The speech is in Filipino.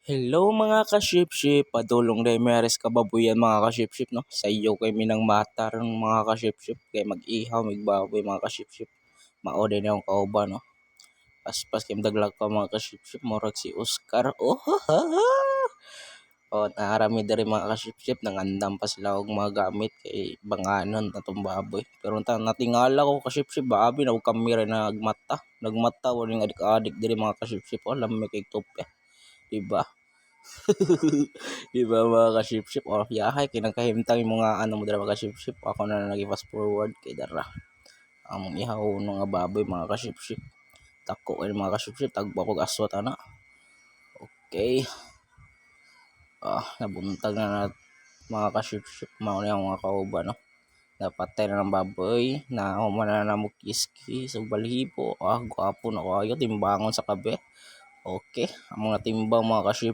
Hello mga ka-ship-ship, padulong Remeres kababuyan mga ka-ship-ship no. Sa iyo kay minang matar mga ka-ship-ship kay mag-ihaw migbaboy mga ka-ship-ship. Mao din yung kauban no. Paspas kay daglag pa mga ka-ship-ship murag si Oscar. Oh ha ha. Ha. O naarami diri mga ka-ship-ship nangandam pa sila og mga gamit kay banganon natong baboy. Pero natingala ko ka-ship-ship babi na og kamera nagmata. Nagmata wala adik-adik diri mga ka-ship-ship. Oh lamig kay tupya. Diba? Di ba mga ka-ship-ship? O, yahay, kinagkahimtang yung mga ano mo dala mga ka-ship-ship. Ako na nag-fast forward kay Dara. Ang ihaw ng baboy mga ka-ship-ship. Tako ay mga ka-ship-ship. Tagba ko aswat ana. Okay. Nabuntag na mga ka-ship-ship. Mauna yung mga kauban, no? Napatay na ng baboy. Na humana na mo kiski. So, balihibo. Gwapo na kayo. Timbangon sa kabe. Okay. Ang mga timbang mga ka